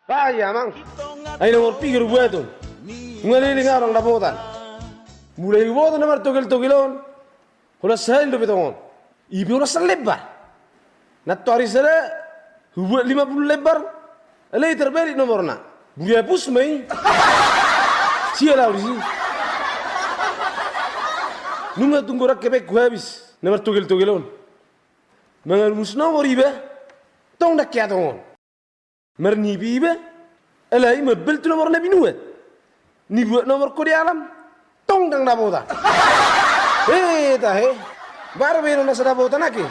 Ah ya mang, ay nomor pikir buat tu, ngeliling orang dapotan, mulai buat nomor togel-togelon, kalau saya itu betul, ibu orang selebar, nak tarik saya, buat 50 lebar, alai terbalik nomornya, buat pus main, siapa lagi sih? Nunga tunggu rak kepek gua habis, nomor togel-togelon, mangal mus nomor iba, tong dak kia tongon. Merni biba, alai mabel tu nomor nabi nuat, ni buat nomor kode alam, tong dang dapota. Tahe, baru beno nasa dapota nake.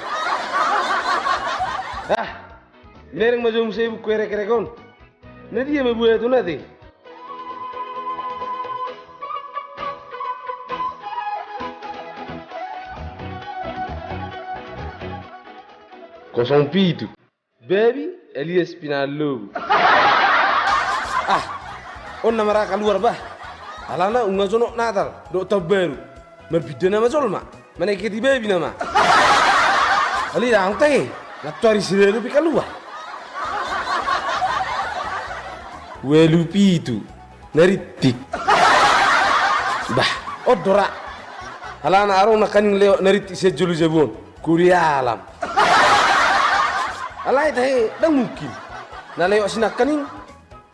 Nereng majum sebu kere kon, nadi ya mabuat tu nadi. Kosong pitu, baby. Elias Pinalo. On namara keluar bah. Alana unga sonok Natal, dokter baru. Berbeda nama Solma, mana kiti baby nama. Ali dah angtai, natuari sendiri pi keluar. Welupi itu, neritik. Bah, odora. Alana arong nakaning leo neritik sejulu jabon, kuria alam. Alai tahe dang mungkin. Na lewat sinak kaning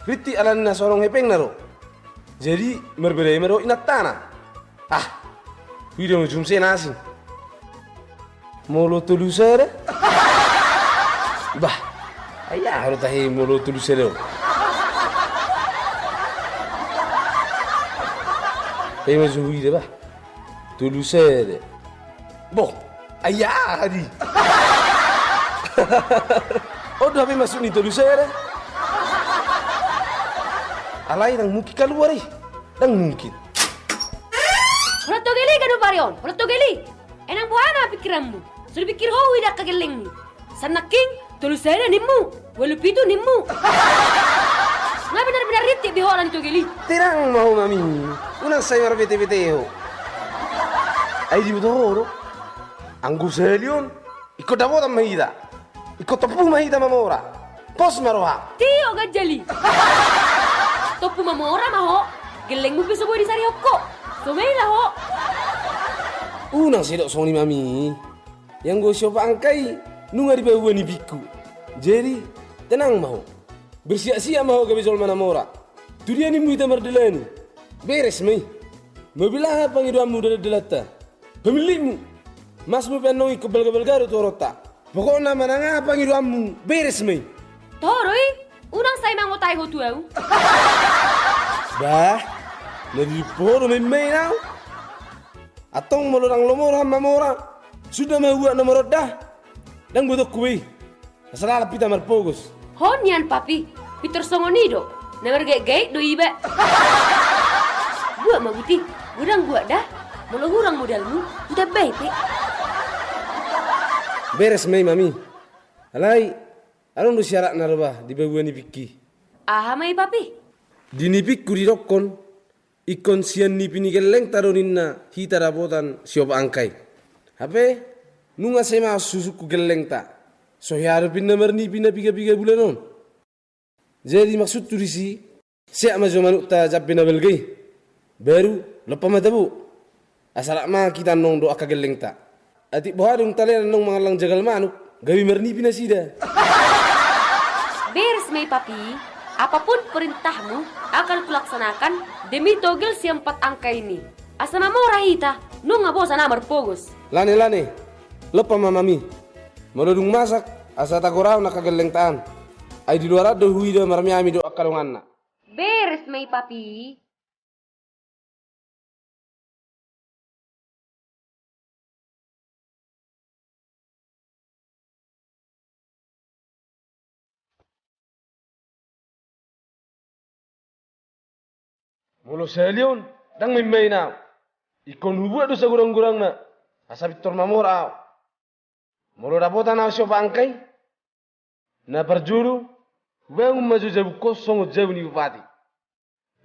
kriti alan na sorong hepeng naro. Jadi merbedai mero inat tanah. Video ngujum se nasi. Molo tulusere. Bah, ayah harus tahe molo tulusere. Tahe mazuhi de bah. Tulusere. Boh, ayah hadi. Udah tapi masuk nih tulis saya deh. Alai nang mungkin keluar nang mungkin. Ulat togeli kan Parion, ulat togeli. Enang buana pikiranmu. Sudah pikir hau ida kageleng. Sanaking tulis saya nimmu, walupi itu nimmu. Nggak benar-benar riti biholan togeli. Terang mau mami, unang saya berbete-bete ho. Ayo di betul, anggur selion, ikut dapat sama ida. Ikut tepu mahita mamora, pos maroha. Tio gajali. Topu mamora maho, geleng mu bisa di sari hokko. Somela ho. Unang sidok soni mami, yang gue coba angkai, nunga di bawah ni biku. Jadi tenang maho, bersiap-siap maho ke besol mana mora. Tu dia ni muita merdelani, beres mai. Mobilah pangiduamu dari delata, pemilikmu, masmu penongi kebel-kebel garu torota. Pokoknya mana ngapa ngiduamu beres mai. Toroi, unang saya mangotai ho tuau. Bah, lebih poro mai nau. Atong molorang lomora mamora. Sudah mau buat nomor dah. Dan butuh kue. Asal pita marpogos. Honian papi, Peter Songonido. Nomor gay do iba. Buat maguti, gudang buat dah. Molo hurang modalmu, udah baik. Beres mai mami. Alai, alon do syarat narba di bawah ni piki. Aha mai papi. Di ni pikku di rokon. Ikon sian ni pini geleng taroninna hita rabotan siop angkai. Hape nunga sema susuku geleng ta. So hiaru pinna merni pinna piga bulan on. Jadi maksud tu disi siap maju manuk ta jab pina belgai. Baru lepas matabu. Asal ma kita nong doa kageleng ta. Atik bohadung talian nong mangalang jagal manuk, gawi merni pinasida. Beres mai papi, apapun perintahmu akan kulaksanakan demi togel si 4 angka ini. Asama mau rahita, nunga bosan amar pogos. Lane, lepa mamami. Melodung masak, asa takorau nak kageleng taan. Ay di luar ada huida marmiami do akalunganna. Beres mai papi. Mulu selion, dang mimmay na. Ikon hubu ado sa gurang-gurang na. Asa Victor Mamora. Mulu rapotan na siya angkay. Na perjuru, huwag maju jabu kosong jabu ni bupati.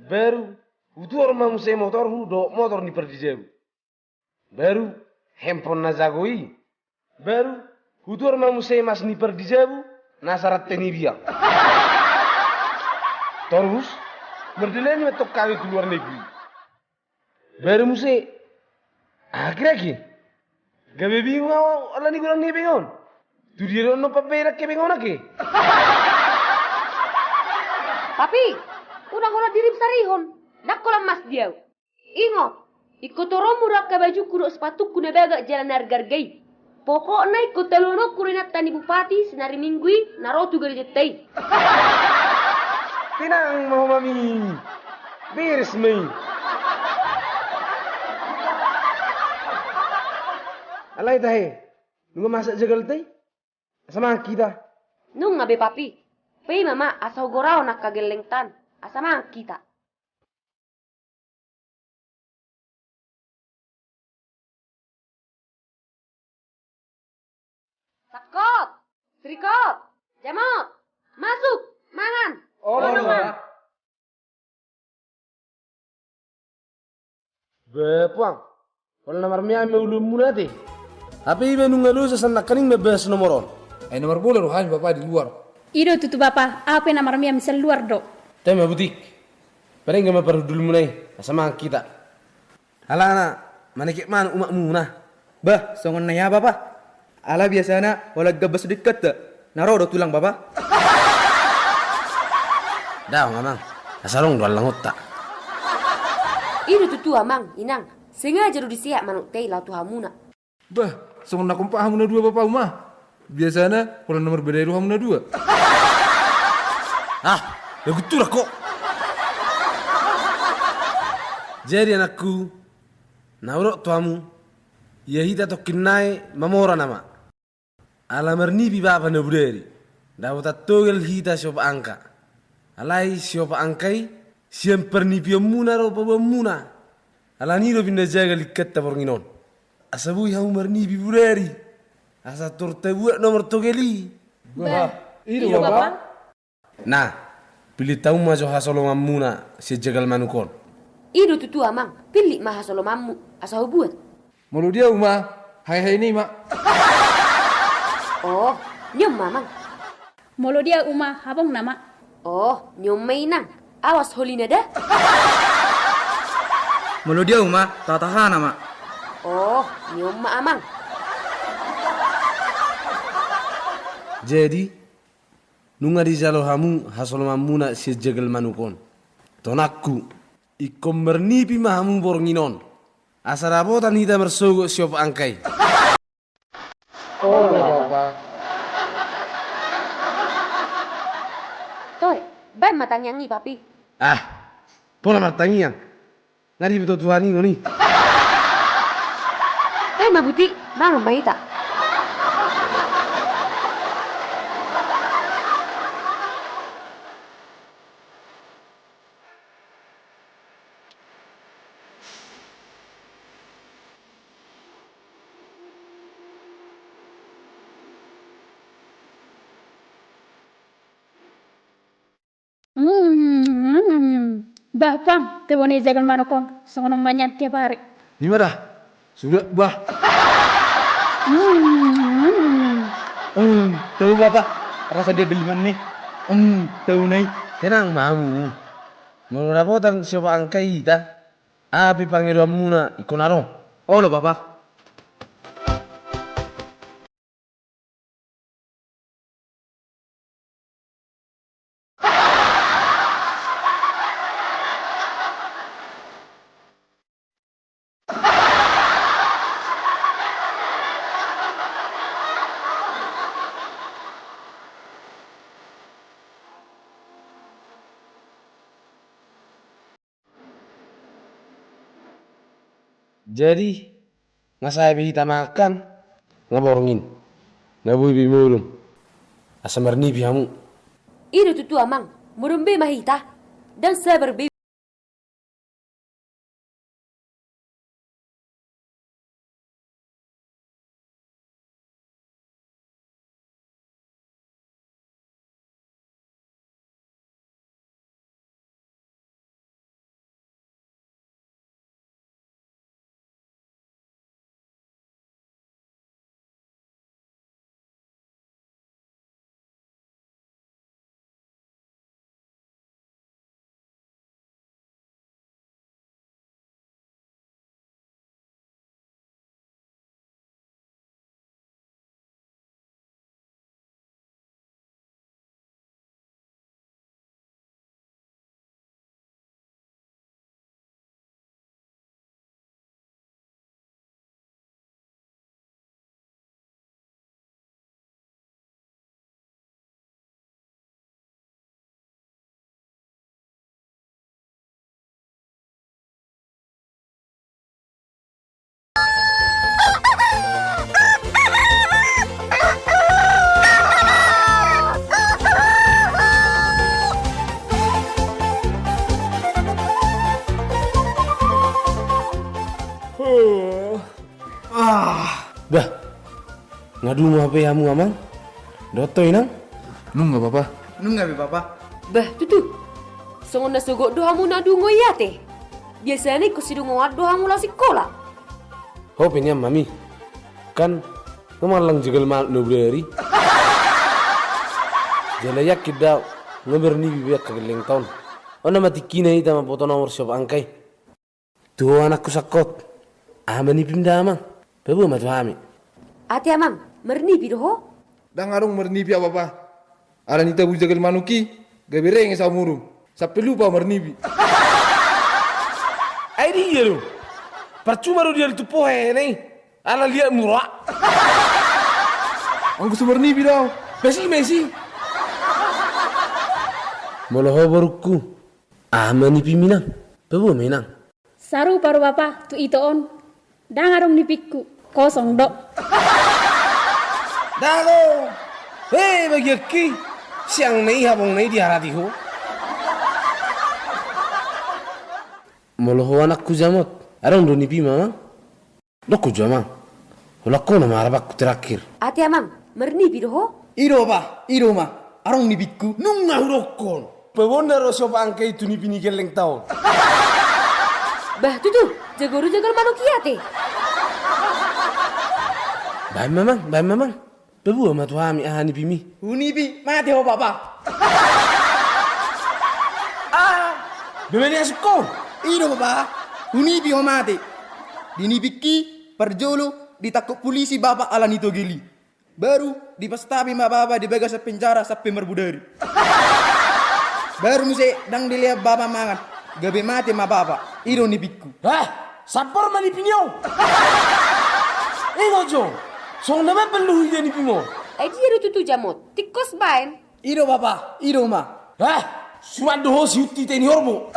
Baru, utuor mamusay motor do motor ni perdi jabu. Baru, handphone na jagoi. Baru, utuor mamusay mas ni perdi jabu, nasarat tenibia. Terus, merdelanya metok kawin ke luar negeri. Baru muse, akhirnya gabe bingung ala ni kurang ni bingung. Tu dia no papera ke bingung lagi. Papi, unang dirip sarihon. Nak kolam mas dia. Ingat, ikut orang murah ke baju kuruk sepatu kuna baga jalan hargargai. Pokoknya ikut telono kurinat tani bupati senari minggui narotu gari jetai. Tenang mau mami, beres mai. Alay tahe, nunggu masak jagal tay, sama kita. Nung ngabe papi. Pei mama asal gorau nak kageleng tan. Asama kita. Sakot, serikot, jamot, masuk, mangan. Oh, mangan. Bepuang, kalau nomor mia me ulu muna deh. Tapi ibe nunggu lu sesanak kaning me bes nomoron. Nomor bola rohan bapak di luar. Ido tutu bapa, apa yang namar misal luar do? Tema butik. Paling gak perlu dulu mulai sama kita. Halana, mana kek man umak muna. Bah, songon naya bapa. Ala biasana wala gabas dekat tak. Naro do tulang bapa. Dah, mamang. Asarong dua langut tak. Ido tutu amang, inang. Sengaja do disiak manuk tei lau tuhamuna. Bah, songon nak kompak hamuna dua bapak umah. Biasanya kalau nomor beda hamuna dua. Ah, ya betul lah kok. Jadi anakku, naurok tuamu, ya hita tokin nai mamora nama. Alamar ni bapa na buderi. Dawata togel hita siopa angka. Alai siopa angkai, siempre ni piamuna ro pabamuna. Alani ro pinda jaga likat tabornginon. Asabu ya umar ni buderi. Asa torte buat nomor togeli. Bah, itu Ido bapak. bapa. Nah, pilih tahu majo hasolo mamuna si jagal manukon. Ido tutu amang, pilih maha solo mamu, asal buat. Malu dia umah. Hai ini mak. Oh, nyom mamang. Molo dia umah habong nama. Oh, nyom mainang. Awas holina dah. Mulu dia umah tatahan nama. Oh, nyom ma amang. Jadi, nunga di jalo hamu hasolo mamuna si jagal manukon. Tonakku, ikom mernipi mahamu bornginon. Asarabotan hita mersogo siop angkai. Oh bapak. Toy, baik matang yang ni papi. Ah, pola martangian. Ngari betul Tuhan ini nih. Mabuti, mangan bayi tak? Bapa, te boni jagan manokon, songon manyan tiap hari. Gimana dah? Sudah bah. Tahu bapa. Rasa dia deliman nih. Tahu nai. Tenang mamu. Murabotan siop angkai hita. Api panggil muna ikonaro. Oh lo bapa. Jadi, ngasai hita makan, ngaborongin. Ngabui bimulum. Asa mernipi hamu. Ido tutu amang, murumbe mahita. Dan saya berbe ngadu mo HP hamu amang. Dotoy nang. Nungga papa. Nungga be papa. Bah, tutu. Songon na sugok dohamu na dungo yate. Biasanya ko sidungo dohamu la sekolah. Ho penyam mami. Kan ngamalang jegal mal no breri. Jalayak kidda ngoberni bibiak kageleng taon. Ona mati kina ita mapoto nomor shop angkai. Tuh anakku sakot. Amani pindah amang. Pebu matu hami. Ate amang, merni bidoho. Dang arong mernibi apa papa. Aran ita bujagal manuki. Gabereng sa murum. Sampai lupa mernibi. Ai dia lu. Percuma lu dia itu pohe nih. Ala lihat murah. Angku mernibi daw. Messi. Moloho baruku. Amani piminang. Pebu menang. Saru paru papa tu ito on. Dangarong nipikku. Kosong dok. Dago. Hei bagi ki. Siang nei habong nei di harati ho. Moloho anakku jamot. Arong do nipi mama. Dokku jamang. Holakko na marabakku terakhir. Ate amang, merni bidoho. Iro pa, iro ma. Arong nibitku. Nunga hurokkon. Pewona ro shop angkai tu nipi ni geleng taon. Bah, tutu. Jagoru jagal manuki yate. Baik mamang. Pebu ama tu hami ahani pimi. Unibi, mati ho papa. Bemeni asuko. Iro papa. Unibi ho mati. Dinibiki, perjolo, ditakut polisi bapak ala nito gili. Baru dipastabi ma baba dibagas sa penjara sampai merbudari. Baru muse dang dilihat baba mangan. Gabe mati ma baba. Iro nibikku. Sapor mani pinyo. Ngojo. Song nama perlu dia ni pimo. Dia tutu jamot. Tikos bain. Iro papa, iro ma. Surat doho siuti teni horbo.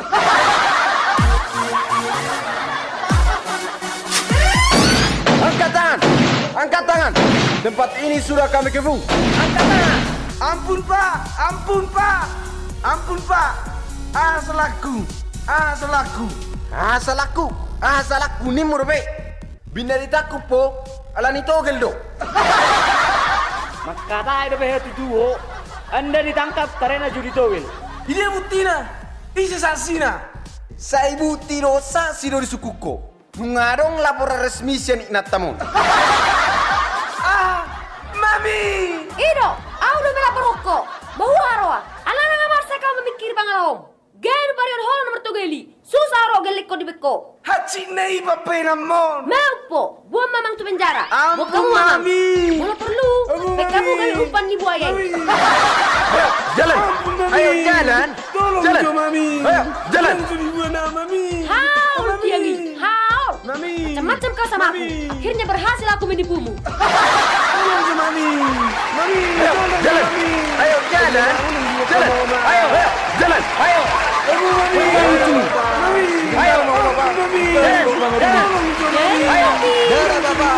Angkat tangan. Tempat ini sudah kami kefu. Angkat tangan. Ampun pak. Asalaku ni murbe. Binaritaku po. Alani togel do. Makata ida behe tujuo. Anda ditangkap karena judi togel. Ini butina. Isi sasina. Sa ibu tiro sa siro di sukuko. Nungarong laporan resmi sian inatamun. Mami. Ido, aku udah melapor hoko. Bahu haroa. Anak ngamar saya kau memikir bangalom. Gaya parion hol nomor togeli. Susah ro gelik ko di beko. Hachi nei papena mon. Maupo, buang mamang tu penjara. Ampun, Mami. Kalau perlu, kamu kali umpan di buaya. Jalan. Ayo jalan. Tolong Jalan. jo mami. Ayo jalan. Mami. Haul tiangi, haul. Mami. Macam-macam kau sama aku. Akhirnya berhasil aku menipumu. Tolong jo mami. Mami. Ayo jalan. Ayo jalan. Jalan. Ayo jalan. Ayo. Mami. Ayo. Mami. Jalan. Mami. Ayo. Tolong jo mami. Ayo. Darah papa.